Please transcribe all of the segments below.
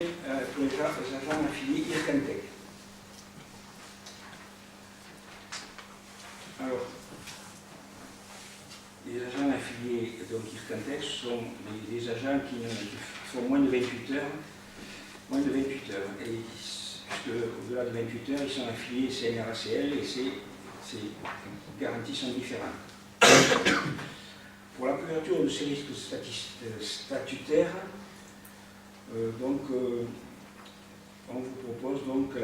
Pour les agents affiliés Ircantec. Alors, les agents affiliés donc Ircantec sont des agents qui font moins de 28 heures. Moins de 28 heures. Et puisque au-delà de 28 heures, ils sont affiliés CNRACL et ces garanties sont différentes. Pour la couverture de ces risques statutaires, on vous propose donc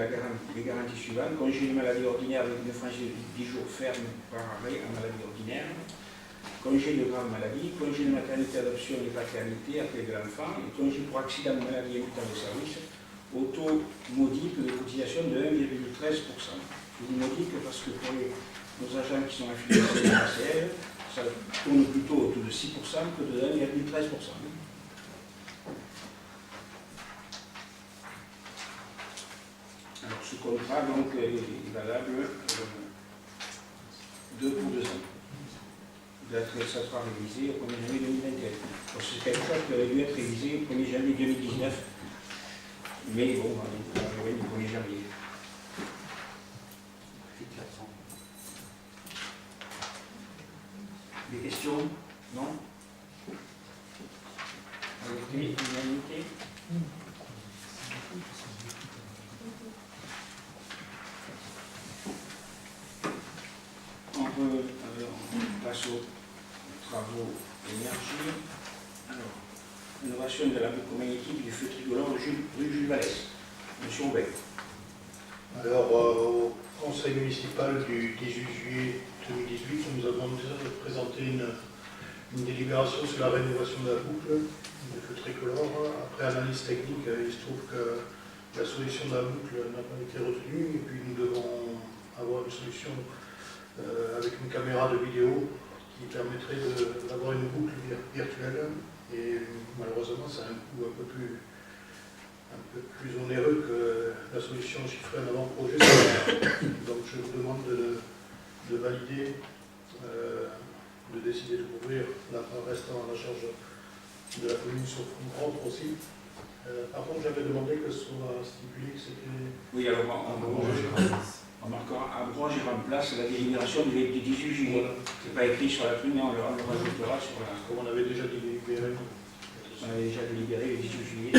les garanties suivantes: congé de maladie ordinaire avec une franchise de 10 jours ferme par arrêt en maladie ordinaire, congé de grave maladie, congé de maternité, adoption et paternité après de l'enfant, et congé pour accident de maladie imputant de service, au taux modique de cotisation de 1,13%. Je dis modique parce que pour nos agents qui sont affiliés au CNRACL, ça tourne plutôt autour de 6% que de 1,13%. Alors ce contrat donc, est valable 2 pour 2 ans. Ça sera révisé au 1er janvier 2021. C'est quelque chose qui aurait dû être révisé au 1er janvier 2019, mais bon, on est arrivé du 1er janvier. Des questions? Non? Unanimité? On passe aux travaux d'énergie. Alors, innovation de la boucle du feu tricolore rue Jules Vallès. Monsieur Aubin. Alors, au conseil municipal du 18 juillet 2018, nous avons présenté une délibération sur la rénovation de la boucle du feu tricolore. Après analyse technique, il se trouve que la solution de la boucle n'a pas été retenue, et puis nous devons avoir une solution avec une caméra de vidéo qui permettrait d'avoir une boucle virtuelle, et malheureusement ça a un coût un peu plus onéreux que la solution chiffrée en avant-projet. Donc je vous demande de valider, de décider de couvrir la part restant à la charge de la commune sur fonds propres aussi. Par contre, j'avais demandé que ce soit stipulé que c'était... Oui, alors on marquera abroge et remplace la délibération du 18 juillet. Voilà. Ce n'est pas écrit sur la plume, mais on le rajoutera sur la... Comme on avait déjà délibéré. On avait déjà délibéré le 18 juillet.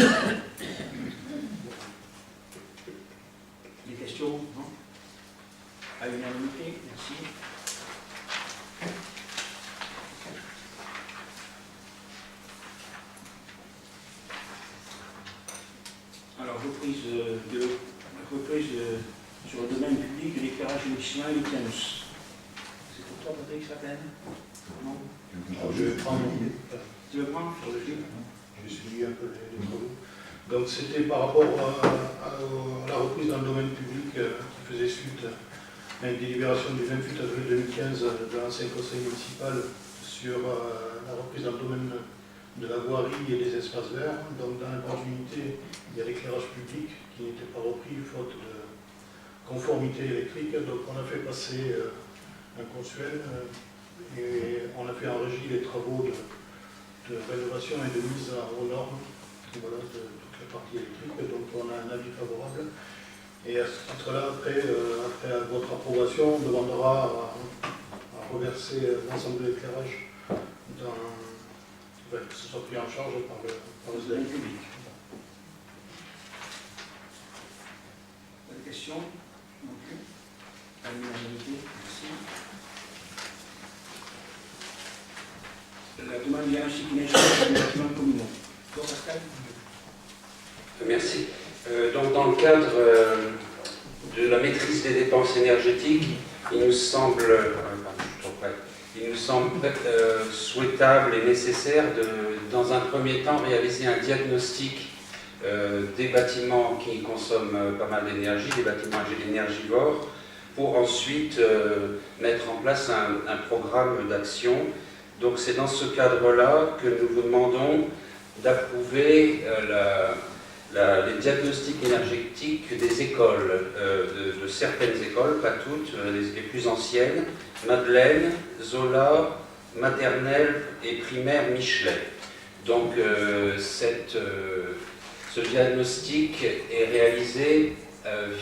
Des questions? Non? À l'unanimité, merci. Alors, reprise sur le domaine public de l'éclairage municipal et l'ITANUS. C'est pour toi, Patrick, ça peine? Non? Je vais prendre. Tu veux prendre? J'ai suivi un peu les travaux. Donc c'était par rapport à la reprise dans le domaine public qui faisait suite à une délibération du 28 avril 2015 de l'ancien conseil municipal sur la reprise dans le domaine de la voirie et des espaces verts. Donc dans la branche unité, il y a l'éclairage public qui n'était pas repris faute de conformité électrique. Donc on a fait passer un consuel et on a fait en régie les travaux de rénovation et de mise aux normes, voilà, de toute la partie électrique. Donc on a un avis favorable. Et à ce titre-là, après votre approbation, on demandera à reverser l'ensemble de l'éclairage que ce soit pris en charge par le domaine public. Pas de questions? Non plus. À l'unanimité, merci. La demande hiérarchique énergétique des bâtiments communaux. Toi, Pascal? Merci. Donc, dans le cadre de la maîtrise des dépenses énergétiques, il nous semble souhaitable et nécessaire dans un premier temps, réaliser un diagnostic des bâtiments qui consomment pas mal d'énergie, des bâtiments énergivores, pour ensuite mettre en place un programme d'action. Donc c'est dans ce cadre-là que nous vous demandons d'approuver les diagnostics énergétiques des écoles, de certaines écoles, pas toutes, les plus anciennes, Madeleine, Zola, maternelle et primaire Michelet. Donc Ce diagnostic est réalisé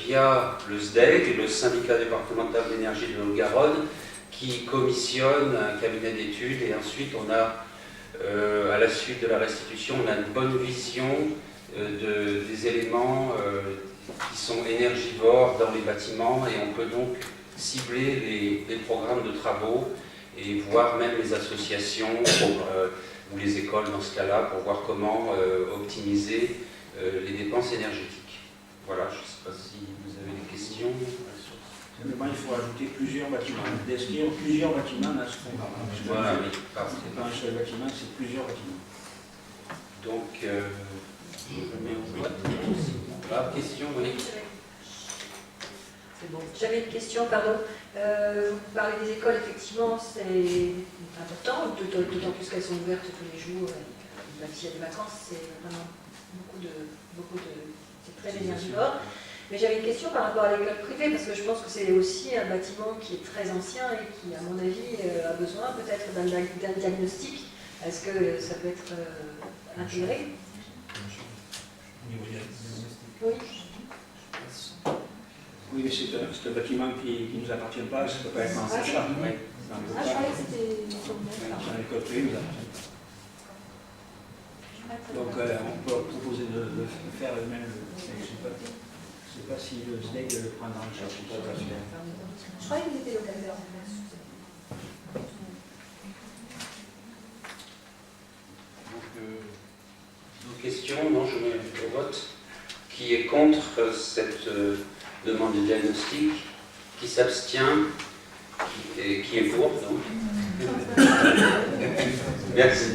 via le SDEG, le syndicat départemental d'énergie de Haute-Garonne, qui commissionne un cabinet d'études, et ensuite on a, à la suite de la restitution, on a une bonne vision des éléments qui sont énergivores dans les bâtiments, et on peut donc cibler les programmes de travaux et voir même les associations ou les écoles dans ce cas-là pour voir comment optimiser les dépenses énergétiques. Voilà, je ne sais pas si vous avez des questions. Simplement, il faut ajouter plusieurs bâtiments, d'inscrire plusieurs bâtiments dans ce programme. Voilà, oui. Ce n'est pas un seul bâtiment, c'est plusieurs bâtiments. Donc, je mets au vote. Voilà, question, oui. C'est bon. J'avais une question, pardon. Vous parlez des écoles, effectivement, c'est important, d'autant plus qu'elles sont ouvertes tous les jours, même s'il y a des vacances, c'est vraiment beaucoup de c'est très énergivore. Mais j'avais une question par rapport à l'école privée, parce que je pense que c'est aussi un bâtiment qui est très ancien et qui, à mon avis, a besoin peut-être d'un diagnostic. Est-ce que ça peut être intégré? Oui. Oui, mais c'est un bâtiment qui ne nous appartient pas, ça ne peut pas être en sa charge. Je croyais que c'était dans l'école privée, nous appartient pas. Donc on peut proposer de faire le même. Je ne sais pas si le SDEG le prendra en charge. Je croyais qu'il était locataire. Vos questions? Non, je mets au vote. Qui est contre cette demande de diagnostic? Qui s'abstient? Qui est pour? Merci.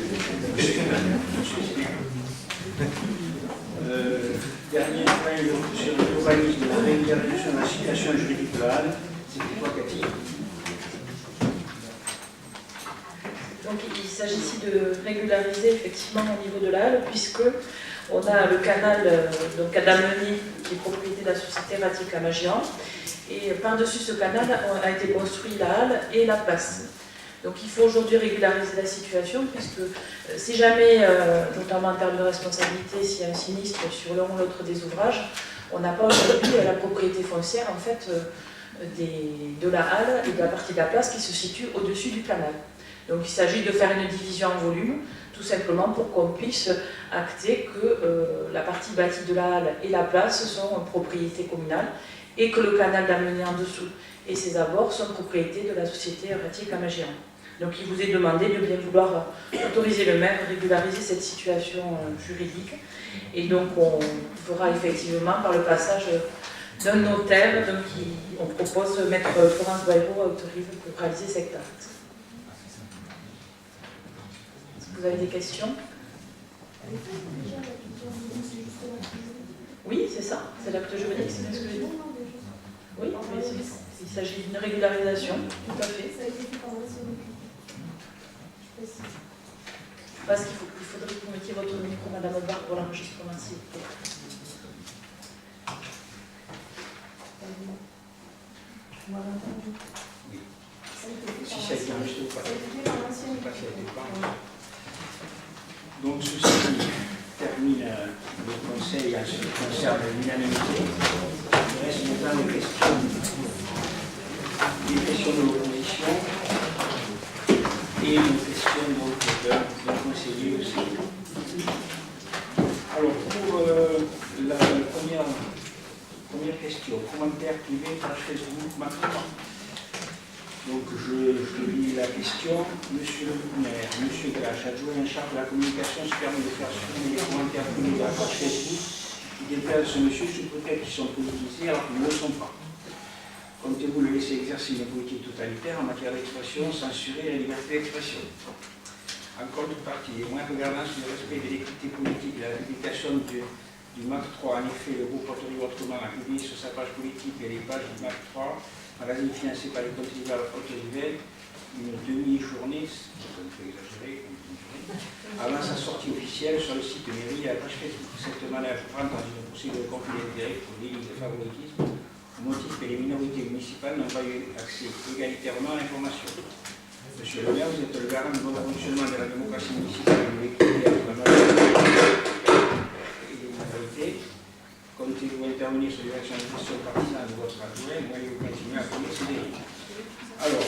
Dernier point sur l'urbanisme, la régularisation de la situation juridique de la Halle. C'était toi, Cathy? Donc il s'agit ici de régulariser effectivement au niveau de la Halle, puisque on a le canal d'Ameny, qui est propriété de la société Ratic Amagian, et par-dessus ce canal a été construit la Halle et la place. Donc il faut aujourd'hui régulariser la situation, puisque si jamais, notamment en termes de responsabilité, s'il y a un sinistre sur l'un ou l'autre des ouvrages, on n'a pas aujourd'hui la propriété foncière en fait, de la Halle et de la partie de la place qui se situe au-dessus du canal. Donc il s'agit de faire une division en volume, tout simplement pour qu'on puisse acter que la partie bâtie de la Halle et la place sont propriété communale et que le canal d'Ameny en dessous et ses abords sont propriété de la société Ratic Amagian. Donc il vous est demandé de bien vouloir autoriser le maire à régulariser cette situation juridique. Et donc on fera effectivement par le passage d'un notaire, donc on propose Maître Florence Bayrou à Haute-Rive pour réaliser cet acte. Est-ce que vous avez des questions? Oui, c'est ça, c'est l'acte juridique, c'est bien ce que j'ai dit. Oui, mais il s'agit d'une régularisation, tout à fait. Parce qu'il faudrait que vous mettiez votre micro, Madame Aubard, pour l'enregistrement, s'il vous plaît. Oui. Si ça a été enregistré ou pas. Donc ceci termine le conseil en ce qui concerne l'unanimité. Il reste maintenant les questions de l'opposition et les questions d'un conseiller aussi. Alors pour la première question, commentaire privé, page Facebook, maintenant. Donc je lis la question. Monsieur le maire, Monsieur Glache, adjoint en charge de la communication, se permet de faire supprimer les commentaires privés de la page Facebook qui déplacent ce monsieur sous prétexte qu'ils sont politisés alors qu'ils ne le sont pas. Comptez-vous le laisser exercer une politique totalitaire en matière d'expression, censurer la liberté d'expression? En contrepartie, et moins regardant sur le respect de l'équité politique et la publication du MAC 3, en effet, le groupe Haute-Rive Autrement a publié sur sa page politique et les pages du MAC 3, magazine financé par les contribuables Haute-Rive, une demi-journée, c'est un peu exagéré, avant sa sortie officielle sur le site de mairie et à la page Facebook. Cette manœuvre rentre dans une procédure de conflit d'intérêt pour délit de favoritisme, au motif que les minorités municipales n'ont pas eu accès égalitairement à l'information. Monsieur le maire, vous êtes le garant du bon fonctionnement de la démocratie municipale et de l'équité entre la majorité et les minorités comptez-vous intervenir sur les actions de gestion partisane de votre adjoint, ou allez-vous continuer à appuyer ces dérives? Alors,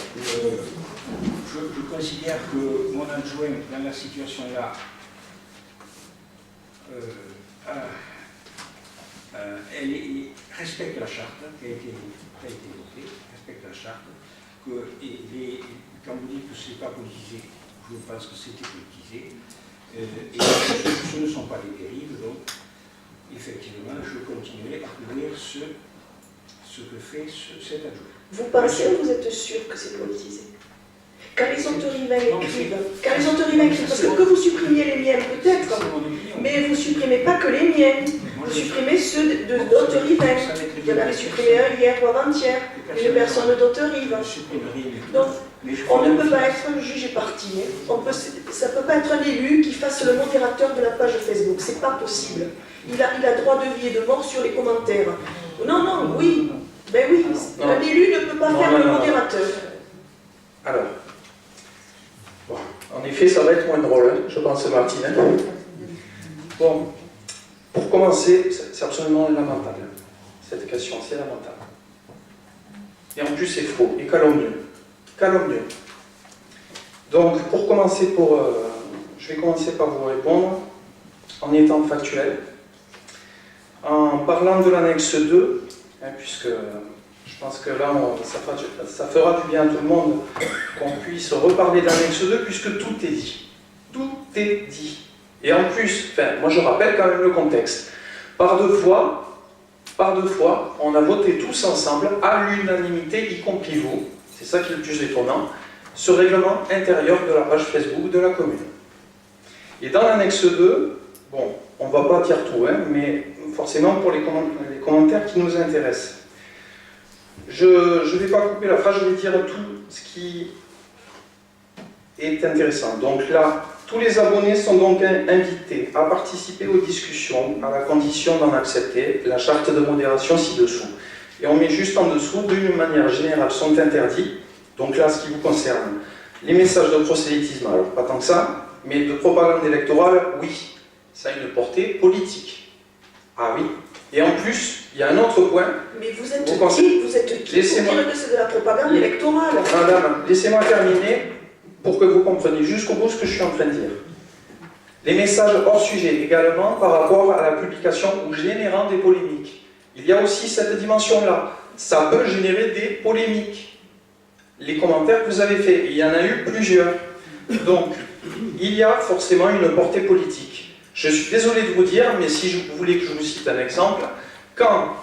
je considère que mon adjoint, dans la situation-là, elle respecte la charte qui a été votée, respecte la charte, quand vous dites que ce n'est pas politisé, je pense que c'était politisé, et ce ne sont pas des dérives, donc effectivement, je continuerai à couvrir ce que fait cet adjoint. Vous pensez ou vous êtes sûr que c'est politisé? Quand les autorivains écrivent, parce que vous supprimiez les miens peut-être, mais vous ne supprimez pas que les miens, vous supprimez ceux d'Autorivain. Vous en avez supprimé un hier ou avant-hier, une personne d'Autorive. Donc, on ne peut pas être juge et partie. Ça ne peut pas être un élu qui fasse le modérateur de la page Facebook, c'est pas possible. Il a droit de vie et de mort sur les commentaires. Non, oui, ben oui, un élu ne peut pas faire le modérateur. Alors, bon, en effet, ça va être moins drôle, hein, je pense, Martine. Bon, pour commencer, c'est absolument lamentable. Cette question, c'est lamentable. Et en plus, c'est faux et calomnieux. Calomnieux. Donc, pour commencer, je vais commencer par vous répondre en étant factuel, en parlant de l'annexe 2, hein, puisque je pense que là, ça fera du bien à tout le monde qu'on puisse reparler de l'annexe 2, puisque tout est dit. Tout est dit. Et en plus, moi je rappelle quand même le contexte. Par deux fois, on a voté tous ensemble, à l'unanimité, y compris vous, c'est ça qui est le plus étonnant, ce règlement intérieur de la page Facebook de la commune. Et dans l'annexe 2, bon, on ne va pas dire tout, hein, mais forcément pour les commentaires qui nous intéressent. Je ne vais pas couper la phrase, je vais dire tout ce qui est intéressant. Donc là, tous les abonnés sont donc invités à participer aux discussions à la condition d'en accepter la charte de modération ci-dessous. Et on met juste en dessous, d'une manière générale, sont interdits. Donc là, ce qui vous concerne, les messages de prosélytisme, alors pas tant que ça, mais de propagande électorale, oui, ça a une portée politique. Ah oui. Et en plus, il y a un autre point. Mais vous êtes qui pour dire que c'est de la propagande électorale? Madame, laissez-moi terminer pour que vous compreniez jusqu'au bout ce que je suis en train de dire. Les messages hors sujet également par rapport à la publication ou générant des polémiques. Il y a aussi cette dimension-là. Ça peut générer des polémiques. Les commentaires que vous avez faits, il y en a eu plusieurs. Donc, il y a forcément une portée politique. Je suis désolé de vous dire, mais si vous voulez que je vous cite un exemple, quand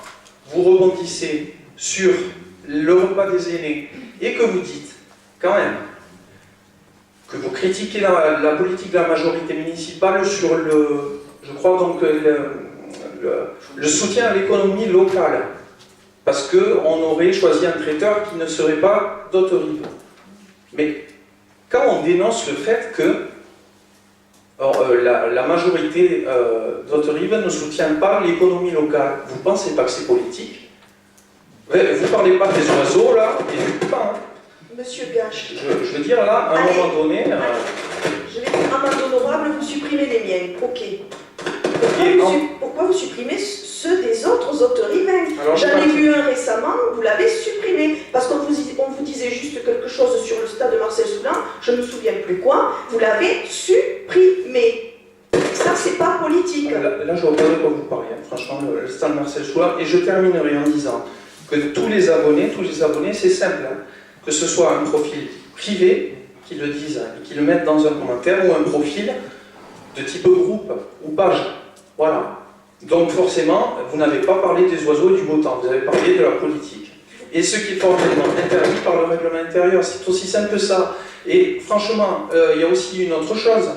vous rebondissez sur le repas des aînés et que vous dites, quand même, que vous critiquez la politique de la majorité municipale sur je crois donc, le soutien à l'économie locale, parce qu'on aurait choisi un traiteur qui ne serait pas d'Autorive. Mais quand on dénonce le fait que la majorité d'Autorive ne soutient pas l'économie locale, vous ne pensez pas que c'est politique? Vous ne parlez pas des oiseaux, là, et du pain. Monsieur Gache. Je veux dire, là, à un moment donné... Je vais dire, amende honorable, vous supprimez les miens. Ok. Pourquoi vous supprimez ceux des autres autorivains? J'en ai vu un récemment, vous l'avez supprimé. Parce qu'on vous disait juste quelque chose sur le stade de Marcel Soulan, je ne me souviens plus quoi, vous l'avez supprimé. Ça, c'est pas politique. Là, je ne vois pas de quoi vous parlez, hein. Franchement, le stade Marcel Soulan. Et je terminerai en disant que tous les abonnés, c'est simple, hein. Que ce soit un profil privé qui le dise et qui le mette dans un commentaire, ou un profil de type groupe ou page. Voilà. Donc forcément, vous n'avez pas parlé des oiseaux et du beau temps, vous avez parlé de la politique. Et ce qui est formellement interdit par le règlement intérieur, c'est aussi simple que ça. Et franchement, il y a aussi une autre chose.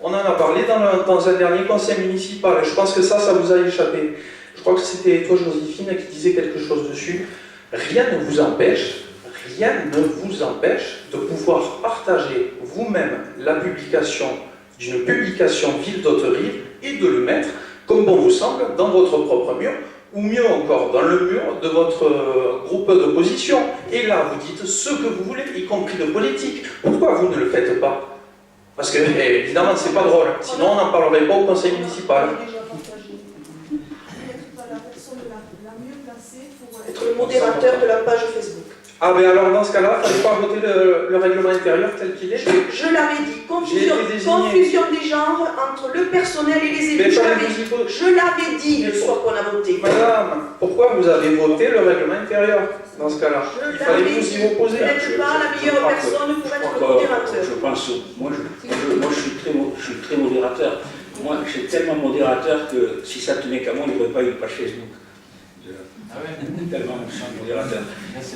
On en a parlé dans un dernier conseil municipal, et je pense que ça vous a échappé. Je crois que c'était toi, Joséphine, qui disait quelque chose dessus. Rien ne vous empêche de pouvoir partager vous-même la publication d'une publication Ville d'Auterive et de le mettre, comme bon vous semble, dans votre propre mur, ou mieux encore, dans le mur de votre groupe d'opposition. Et là, vous dites ce que vous voulez, y compris de politique. Pourquoi vous ne le faites pas? Parce que, évidemment, c'est pas drôle. Sinon, on n'en parlerait pas au conseil municipal. personne la mieux placée pour être le modérateur de la page Facebook. Ah ben alors dans ce cas-là, il ne fallait pas voter le règlement intérieur tel qu'il est. Je l'avais dit, confusion des genres entre le personnel et les élus. Je l'avais dit le soir qu'on a voté. Madame, pourquoi vous avez voté le règlement intérieur dans ce cas-là? Il fallait vous y opposer. Vous n'êtes pas la meilleure personne pour être le modérateur. Je pense, moi je suis très modérateur. Moi je suis tellement modérateur que si ça tenait qu'à moi, il n'y aurait pas eu de page Facebook. Tellement je suis modérateur.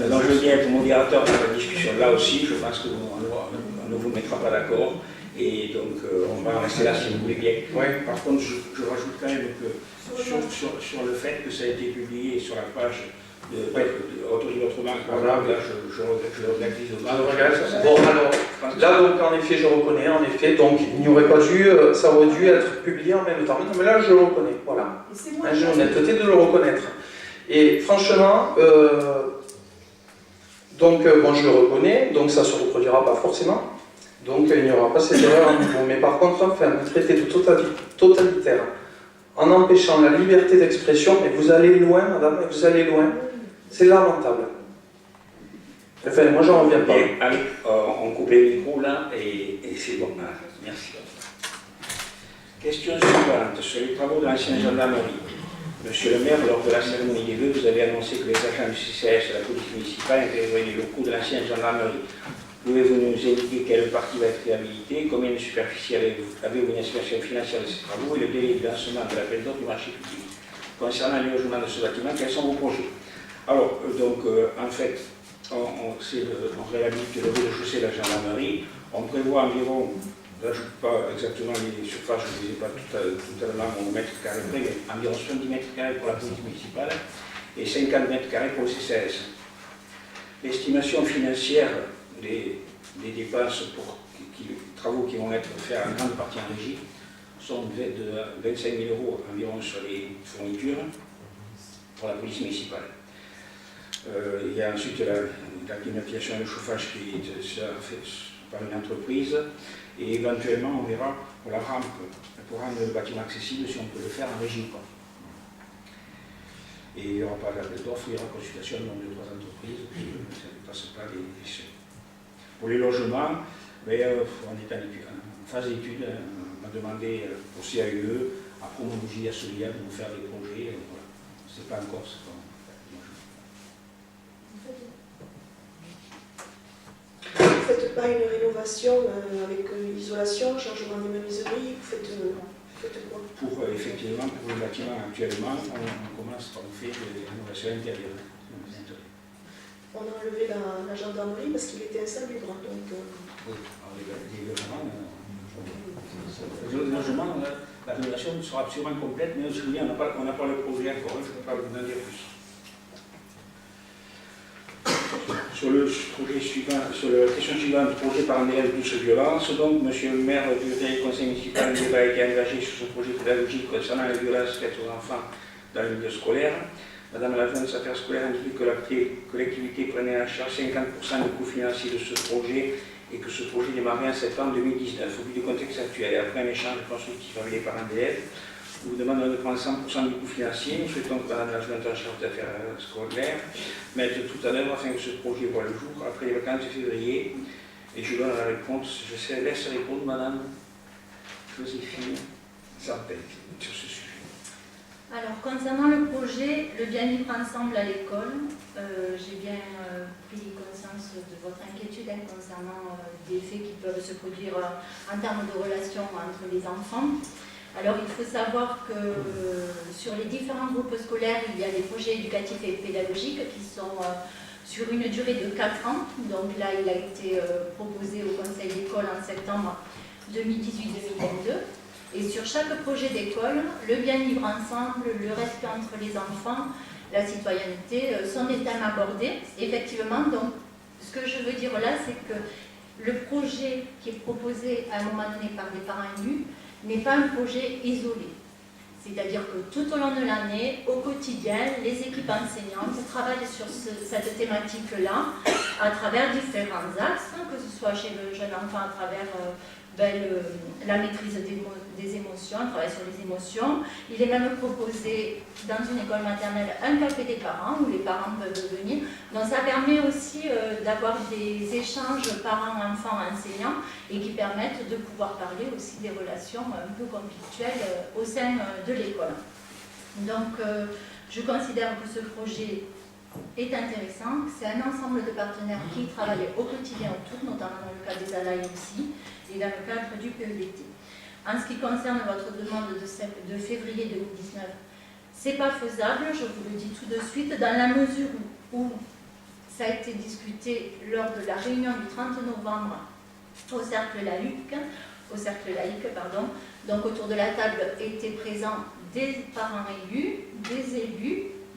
Donc je viens être modérateur dans la discussion là aussi, je pense qu'on ne vous mettra pas d'accord. Et donc on va en rester là si vous voulez bien. Ouais. Par contre, je rajoute quand même que sur le fait que ça a été publié sur la page autorisé autrement, voilà, là je regrette les autres. Bon alors, là donc en effet je reconnais, en effet, donc il n'y aurait pas dû, ça aurait dû être publié en même temps. Non, mais là je le reconnais, voilà. J'ai l'honnêteté de le reconnaître. Et franchement, donc bon, je le reconnais, donc ça ne se reproduira pas forcément, donc il n'y aura pas cette erreur à nouveau. Mais par contre, enfin, un traité de totalitaire, en empêchant la liberté d'expression, et vous allez loin, madame, et vous allez loin, c'est lamentable. Enfin, moi j'en reviens pas. Allez, on coupe les micros là, et c'est bon. Ah, merci. Question suivante, sur les travaux de l'ancienne gendarmerie. Monsieur le maire, lors de la cérémonie des vœux, vous avez annoncé que les agents du CCAS et de la police municipale intégreraient les locaux de l'ancienne gendarmerie. Pouvez-vous nous indiquer quelle partie va être réhabilitée, combien de superficie avez-vous une estimation financière de ces travaux et le délai de lancement de l'appel d'offres du marché public? Concernant le logement de ce bâtiment, quels sont vos projets? Alors, en fait, on réhabilite le rez-de-chaussée de la gendarmerie. On prévoit environ, là je ne sais pas exactement les surfaces, je ne les ai pas totalement au mètre carré près, mais environ 70 mètres carrés pour la police municipale et 50 mètres carrés pour le CCAS. L'estimation financière des dépenses pour les travaux qui vont être faits en grande partie en régie sont de 25 000 € environ sur les fournitures pour la police municipale. Il y a ensuite la climatisation et le chauffage qui est fait par une entreprise et éventuellement on verra pour la rampe, pour rendre le bâtiment accessible si on peut le faire en régie. Et il n'y aura pas d'appel d'offres, il y aura consultation de 2 ou 3 entreprises, ça ne passe pas les seuils. Pour les logements, on est en phase d'étude, on m'a demandé au CAUE, à Promologie, à Solia, de nous faire des projets, voilà. C'est pas encore ce qu'on... Vous ne faites pas une rénovation avec isolation, changement des menuiseries, vous faites quoi? Effectivement, pour le bâtiment actuellement, on fait des rénovations intérieures. On a enlevé la gendarmerie parce qu'il était insalubre. Donc, oui, les logements, la rénovation sera absolument complète, mais je vous dis, on n'a pas le projet encore, je ne peux pas vous en dire plus. Sur le projet suivant, sur la question suivante, projet par un élève douce violence, donc, monsieur le maire du conseil municipal, un débat a été engagé sur ce projet pédagogique concernant les violences faites aux enfants dans le milieu scolaire. Madame l'adjointe des affaires scolaires indique que la collectivité prenait en charge 50% du coût financier de ce projet et que ce projet démarrait en septembre 2019. Au vu du contexte actuel et après un échange constructif avec les parents d'élèves, nous vous demandons de prendre 100% du coût financier. Nous souhaitons que Madame l'adjointe en charge des affaires scolaires mette tout à l'heure afin que ce projet voit le jour après les vacances de février. Et je donne la réponse. Je laisse répondre Madame Joséphine Sarpet sur ce sujet. Alors, concernant le projet, le bien vivre ensemble à l'école, j'ai bien pris conscience de votre inquiétude concernant des faits qui peuvent se produire en termes de relations entre les enfants. Alors, il faut savoir que sur les différents groupes scolaires, il y a des projets éducatifs et pédagogiques qui sont sur une durée de 4 ans. Donc là, il a été proposé au Conseil d'école en septembre 2018-2022. Et sur chaque projet d'école, le bien vivre ensemble, le respect entre les enfants, la citoyenneté sont des thèmes abordés. Effectivement, donc, ce que je veux dire là, c'est que le projet qui est proposé à un moment donné par des parents élus n'est pas un projet isolé. C'est-à-dire que tout au long de l'année, au quotidien, les équipes enseignantes travaillent sur cette thématique-là à travers différents axes, que ce soit chez le jeune enfant à travers la maîtrise des émotions, le travail sur les émotions. Il est même proposé dans une école maternelle un café des parents où les parents peuvent venir. Donc ça permet aussi d'avoir des échanges parents-enfants-enseignants et qui permettent de pouvoir parler aussi des relations un peu conflictuelles au sein de l'école. Donc je considère que ce projet est intéressant. C'est un ensemble de partenaires qui travaillent au quotidien autour, notamment dans le cadre des ALAI aussi, et dans le cadre du PEDT. En ce qui concerne votre demande de février 2019, c'est pas faisable, je vous le dis tout de suite, dans la mesure où ça a été discuté lors de la réunion du 30 novembre au cercle laïque, donc autour de la table étaient présents des parents élus,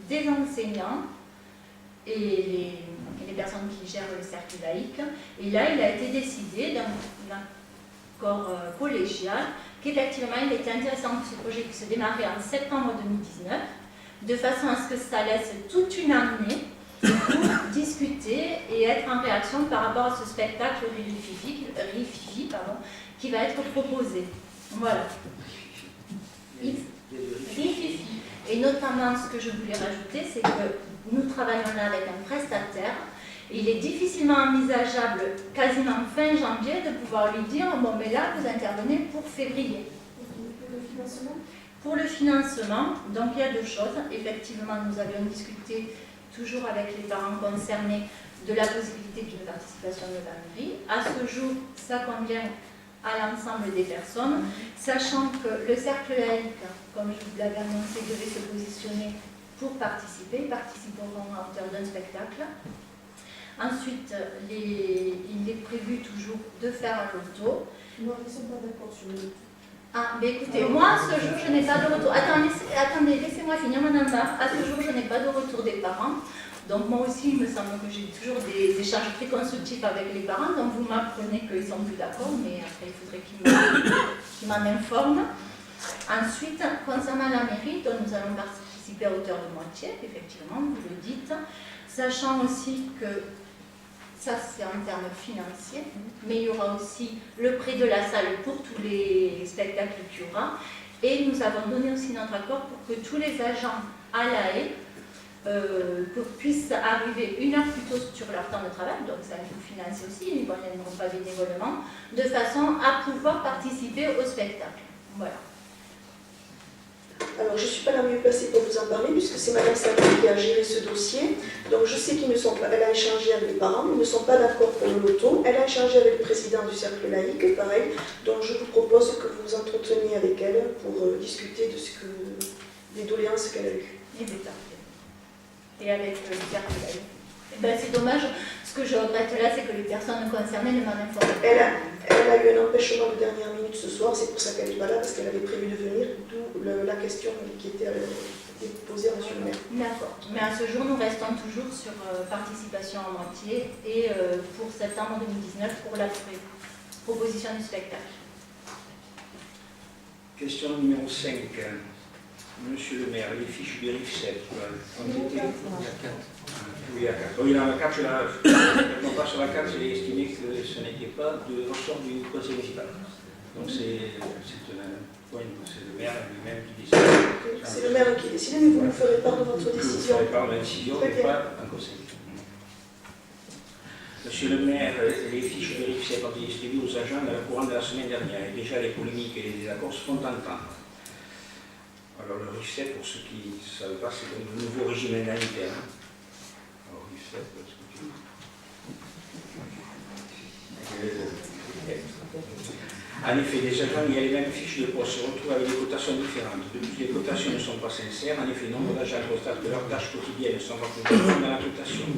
des enseignants, et les personnes qui gèrent le cercle laïque. Et là, il a été décidé d'un accord collégial qu'effectivement, il était intéressant que ce projet puisse démarrer en septembre 2019, de façon à ce que ça laisse toute une année pour discuter et être en réaction par rapport à ce spectacle Rififi, qui va être proposé. Voilà. Rififi. Et notamment, ce que je voulais rajouter, c'est que nous travaillons là avec un prestataire. Et il est difficilement envisageable, quasiment fin janvier, de pouvoir lui dire « Bon, mais là, vous intervenez pour février. » Pour le financement, donc il y a deux choses. Effectivement, nous avions discuté toujours avec les parents concernés de la possibilité d'une participation de la mairie. À ce jour, ça convient à l'ensemble des personnes, sachant que le cercle laïque, comme je vous l'avais annoncé, devait se positionner pour participer. Ils participeront à hauteur d'un spectacle. Ensuite, il est prévu toujours de faire un loto. Non, ils ne sont pas d'accord sur le loto. Ah, ben écoutez, moi, à ce jour, je n'ai pas de retour. Attendez, laissez-moi finir, madame Barre. À ce jour, je n'ai pas de retour des parents. Donc, moi aussi, il me semble que j'ai toujours des échanges très constructifs avec les parents. Donc, vous m'apprenez qu'ils sont plus d'accord, mais après, il faudrait qu'ils m'en informent. Ensuite, concernant la mairie, dont nous allons participer à hauteur de moitié, effectivement, vous le dites, sachant aussi que ça, c'est en termes financiers, mais il y aura aussi le prêt de la salle pour tous les spectacles qu'il y aura. Et nous avons donné aussi notre accord pour que tous les agents à la haie puissent arriver 1 heure plus tôt sur leur temps de travail, donc c'est un coût financier aussi, ils ne viendront pas bénévolement, de façon à pouvoir participer au spectacle. Voilà. Alors, je ne suis pas la mieux placée pour vous en parler, puisque c'est Madame Samuel qui a géré ce dossier. Donc, je sais qu'ils ne sont pas. Elle a échangé avec les parents, ils ne sont pas d'accord pour le loto. Elle a échangé avec le président du cercle laïque, pareil. Donc, je vous propose que vous vous entreteniez avec elle pour discuter de des doléances qu'elle a eues. Et avec le cercle laïque. C'est dommage. Ce que je regrette là, c'est que les personnes concernées ne m'en informent pas. Elle a eu un empêchement de dernière minute ce soir, c'est pour ça qu'elle n'est pas là, parce qu'elle avait prévu de venir, d'où la question qui était posée à M. le maire. D'accord. Mais à ce jour, nous restons toujours sur participation à moitié et pour septembre 2019 pour la proposition du spectacle. Question numéro 5. Monsieur le maire, les fiches du RIFSEP ont été... Oui, à 4. Il y en a 4, non pas sur la 4, j'ai estimé que ce n'était pas de ressort du conseil municipal. Donc c'est un point, c'est le maire lui-même qui décide. C'est le maire qui décide, mais vous nous ferez part de votre décision. Vous ferez part de la décision, mais pas un conseil. Monsieur le maire, les fiches de RIFSEP ont été distribuées aux agents dans le courant de la semaine dernière, et déjà les polémiques et les désaccords se font entendre. Alors le RIFSEP, pour ceux qui ne savent pas, c'est le nouveau régime indemnitaire. Alors RIFSEP, est-ce que tu... En effet, les agents, il y a les mêmes fiches de poste, se retrouvent avec des cotations différentes. Depuis que les cotations ne sont pas sincères, en effet, nombre d'agents constatent que leurs tâches quotidiennes ne sont pas complètement dans la cotation.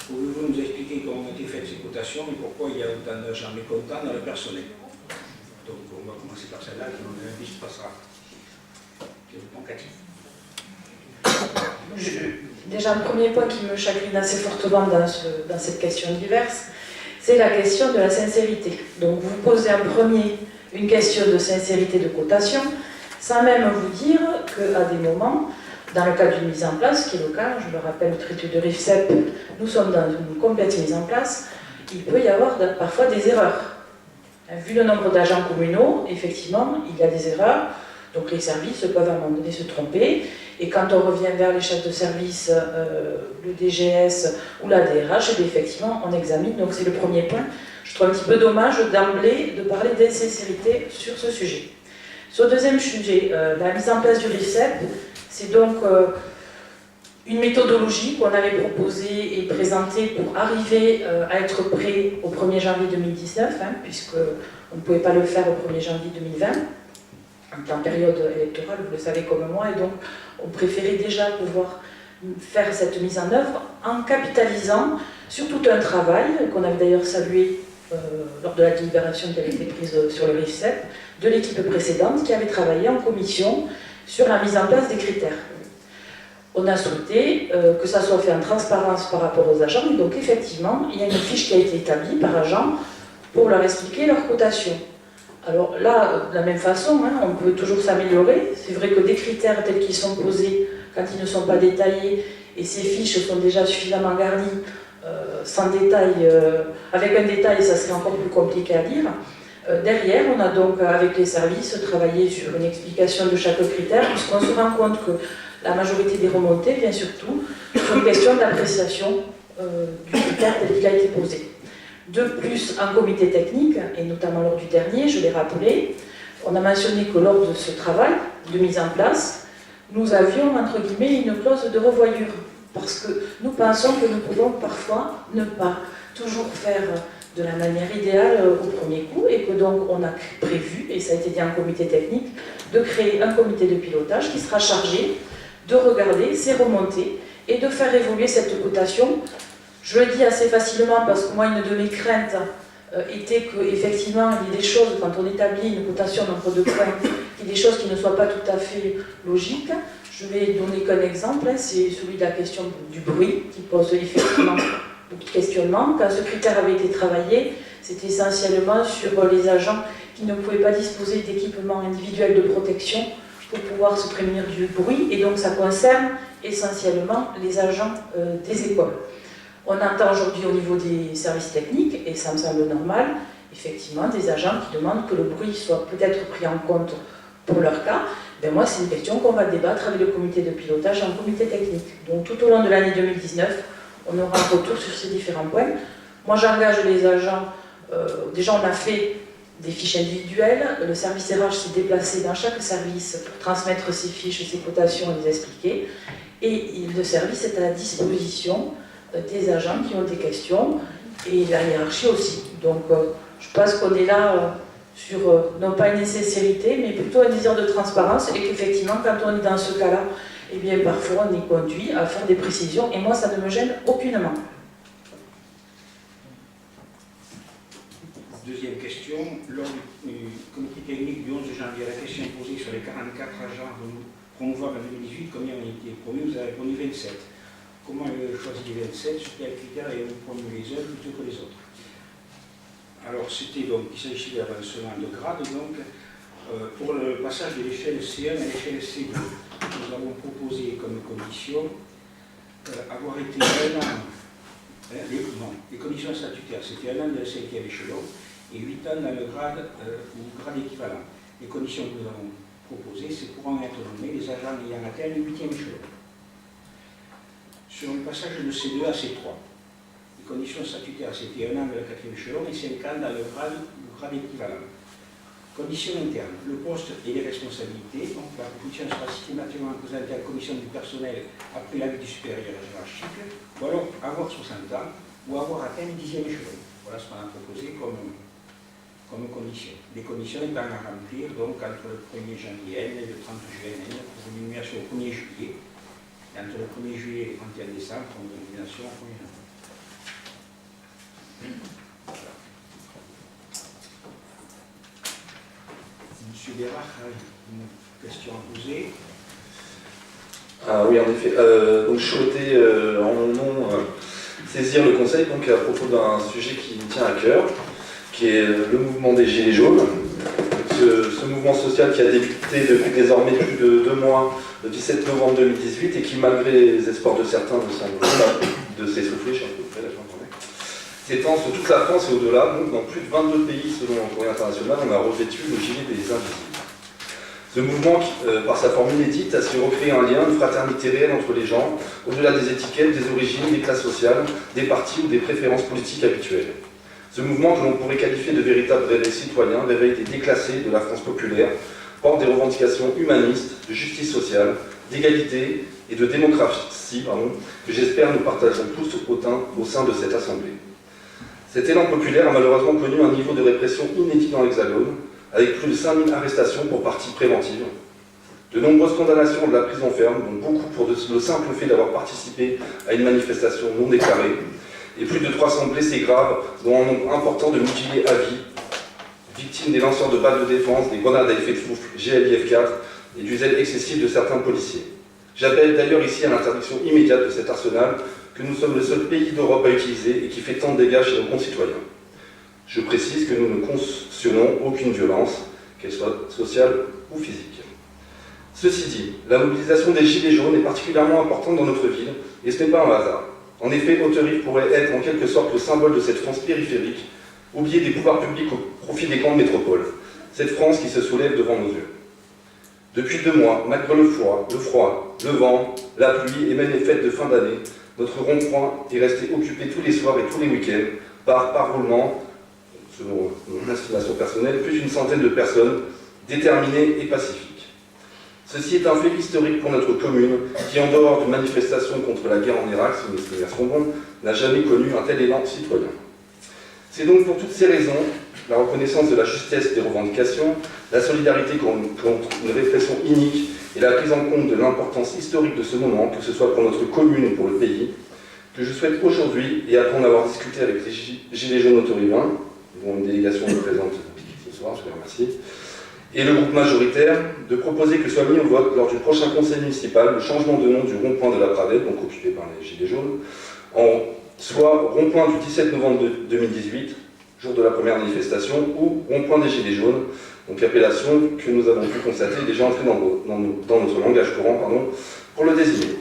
Pouvez-vous nous expliquer comment ont été faites ces cotations et pourquoi il y a autant d'agents mécontents dans le personnel? Donc on va commencer par celle-là, qui ne vise pas ça. Déjà, le premier point qui me chagrine assez fortement dans cette question diverse, c'est la question de la sincérité. Donc, vous posez en premier une question de sincérité de cotation, sans même vous dire qu'à des moments, dans le cadre d'une mise en place, qui est le cas, je le rappelle, au traité de RIFSEP, nous sommes dans une complète mise en place, il peut y avoir parfois des erreurs. Vu le nombre d'agents communaux, effectivement, il y a des erreurs, donc les services peuvent à un moment donné se tromper, et quand on revient vers les chefs de service, le DGS ou la DRH, effectivement, on examine, donc c'est le premier point. Je trouve un petit peu dommage d'emblée de parler d'insincérité sur ce sujet. Sur le deuxième sujet, la mise en place du RICEP, c'est donc une méthodologie qu'on avait proposée et présentée pour arriver à être prêt au 1er janvier 2019, puisqu'on ne pouvait pas le faire au 1er janvier 2020, en période électorale, vous le savez comme moi, et donc on préférait déjà pouvoir faire cette mise en œuvre en capitalisant sur tout un travail qu'on avait d'ailleurs salué lors de la délibération qui avait été prise sur le RICEP, de l'équipe précédente qui avait travaillé en commission sur la mise en place des critères. On a souhaité que ça soit fait en transparence par rapport aux agents, et donc effectivement, il y a une fiche qui a été établie par agent pour leur expliquer leur cotation. Alors là, de la même façon, on peut toujours s'améliorer. C'est vrai que des critères tels qu'ils sont posés, quand ils ne sont pas détaillés, et ces fiches sont déjà suffisamment garnies, sans détail, avec un détail, ça serait encore plus compliqué à lire. Derrière, on a donc, avec les services, travaillé sur une explication de chaque critère, puisqu'on se rend compte que la majorité des remontées vient surtout sur une question d'appréciation du critère tel qu'il a été posé. De plus, en comité technique, et notamment lors du dernier, je l'ai rappelé, on a mentionné que lors de ce travail de mise en place, nous avions, entre guillemets, une clause de revoyure, parce que nous pensons que nous pouvons parfois ne pas toujours faire de la manière idéale au premier coup, et que donc on a prévu, et ça a été dit en comité technique, de créer un comité de pilotage qui sera chargé de regarder ces remontées et de faire évoluer cette cotation. Je le dis assez facilement parce que moi, une de mes craintes était qu'effectivement, il y ait des choses, quand on établit une cotation d'entre deux points, il y ait des choses qui ne soient pas tout à fait logiques. Je vais donner qu'un exemple, c'est celui de la question du bruit, qui pose effectivement beaucoup de questionnements. Quand ce critère avait été travaillé, c'était essentiellement sur les agents qui ne pouvaient pas disposer d'équipements individuels de protection pour pouvoir se prémunir du bruit, et donc ça concerne essentiellement les agents des écoles. On entend aujourd'hui au niveau des services techniques, et ça me semble normal, effectivement, des agents qui demandent que le bruit soit peut-être pris en compte pour leur cas. Ben moi, c'est une question qu'on va débattre avec le comité de pilotage en comité technique. Donc tout au long de l'année 2019, on aura un retour sur ces différents points. Moi, j'engage les agents, déjà on a fait des fiches individuelles, le service RH s'est déplacé dans chaque service pour transmettre ces fiches, ces cotations et les expliquer, et le service est à la disposition des agents qui ont des questions, et la hiérarchie aussi. Donc je pense qu'on est là sur, non pas une nécessité, mais plutôt un désir de transparence, et qu'effectivement, quand on est dans ce cas-là, eh bien parfois on est conduit à faire des précisions, et moi ça ne me gêne aucunement. Deuxième question, lors du comité technique du 11 janvier, la question posée sur les 44 agents promouvoirs en 2018, combien ont été promus? Vous avez répondu 27. Comment avez-vous choisi les 27? Sur quels critères avez-vous promu les uns plutôt que les autres? Alors, c'était donc, il s'agissait d'avancement de grade, donc, pour le passage de l'échelle C1 à l'échelle C2. Nous avons proposé comme condition avoir été un an, les conditions statutaires, c'était un an de 5e échelon et 8 ans dans le grade ou grade équivalent. Les conditions que nous avons proposées, c'est pour en être nommés les agents ayant atteint le 8e échelon. Sur le passage de C2 à C3, les conditions statutaires, c'était un an dans le 4e échelon et 5 ans dans le grade ou grade équivalent. Conditions internes, le poste et les responsabilités. Donc la fonction sera systématiquement présentée à la commission du personnel après l'avis du supérieur hiérarchique, ou alors avoir 60 ans, ou avoir atteint le 10e échelon. Voilà ce qu'on a proposé comme condition. Les conditions étant à remplir donc entre le 1er janvier et le 30 juin pour une nomination au 1er juillet, et entre le 1er juillet et le 31 décembre pour une nomination au 1er janvier. Voilà. Monsieur Bérard, une question à poser. Ah oui, en effet. Donc je souhaitais en mon nom saisir le Conseil donc, à propos d'un sujet qui me tient à cœur, qui est le mouvement des Gilets jaunes. Ce mouvement social qui a débuté depuis désormais plus de 2 mois, le 17 novembre 2018, et qui, malgré les espoirs de certains, de s'essouffler, je suis un peu près là, j'en connais, s'étend sur toute la France et au-delà, donc dans plus de 22 pays selon l'Employé international, on a revêtu le gilet des invisibles. Ce mouvement, par sa forme inédite, a su recréer un lien, une fraternité réelle entre les gens, au-delà des étiquettes, des origines, des classes sociales, des partis ou des préférences politiques habituelles. Ce mouvement, que l'on pourrait qualifier de véritable réveil citoyen, réveil des déclassés de la France populaire, porte des revendications humanistes, de justice sociale, d'égalité et de démocratie, que j'espère nous partageons tous au sein de cette Assemblée. Cet élan populaire a malheureusement connu un niveau de répression inédit dans l'Hexagone, avec plus de 5000 arrestations pour parties préventives, de nombreuses condamnations de la prison ferme, dont beaucoup pour le simple fait d'avoir participé à une manifestation non déclarée, et plus de 300 blessés graves, dont un nombre important de mutilés à vie, victimes des lanceurs de balles de défense, des grenades à effet de souffle GLIF-4 et du zèle excessif de certains policiers. J'appelle d'ailleurs ici à l'interdiction immédiate de cet arsenal que nous sommes le seul pays d'Europe à utiliser et qui fait tant de dégâts chez nos concitoyens. Je précise que nous ne cautionnons aucune violence, qu'elle soit sociale ou physique. Ceci dit, la mobilisation des Gilets jaunes est particulièrement importante dans notre ville, et ce n'est pas un hasard. En effet, Haute-Rive pourrait être en quelque sorte le symbole de cette France périphérique, oubliée des pouvoirs publics au profit des grandes métropoles. Cette France qui se soulève devant nos yeux. Depuis 2 mois, malgré le froid, le vent, la pluie et même les fêtes de fin d'année, notre rond-point est resté occupé tous les soirs et tous les week-ends par roulement, selon mon estimation personnelle, plus d'une centaine de personnes déterminées et pacifiques. Ceci est un fait historique pour notre commune, qui, en dehors d'une manifestation contre la guerre en Irak, si mes souvenirs sont bons, n'a jamais connu un tel élan citoyen. C'est donc pour toutes ces raisons, la reconnaissance de la justesse des revendications, la solidarité contre une répression inique et la prise en compte de l'importance historique de ce moment, que ce soit pour notre commune ou pour le pays, que je souhaite aujourd'hui, et après en avoir discuté avec les Gilets jaunes autorivains, dont une délégation me présente ce soir, je les remercie, et le groupe majoritaire, de proposer que soit mis au vote lors du prochain conseil municipal le changement de nom du rond-point de la Pradelle, donc occupé par les Gilets jaunes, soit rond-point du 17 novembre 2018, jour de la première manifestation, ou rond-point des Gilets jaunes, donc appellation que nous avons pu constater déjà entrée dans notre langage courant, pour le désigner.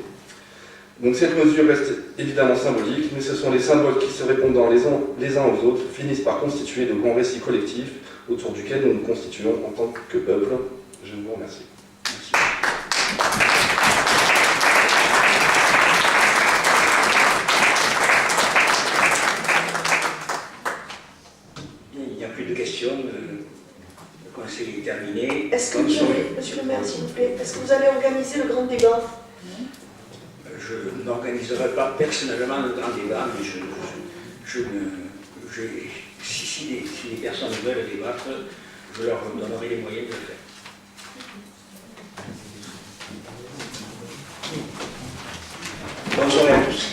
Donc cette mesure reste évidemment symbolique, mais ce sont les symboles qui, se répondant les uns aux autres, finissent par constituer de grands récits collectifs autour duquel nous nous constituons en tant que peuple. Je vous remercie. Il n'y a plus de questions. Le conseil est terminé. Est-ce que vous allez, monsieur le maire, s'il vous plaît, est-ce que vous allez organiser le grand débat? Je n'organiserai pas personnellement le grand débat, mais si les personnes veulent débattre, je leur donnerai les moyens de le faire. Bonne soirée à tous.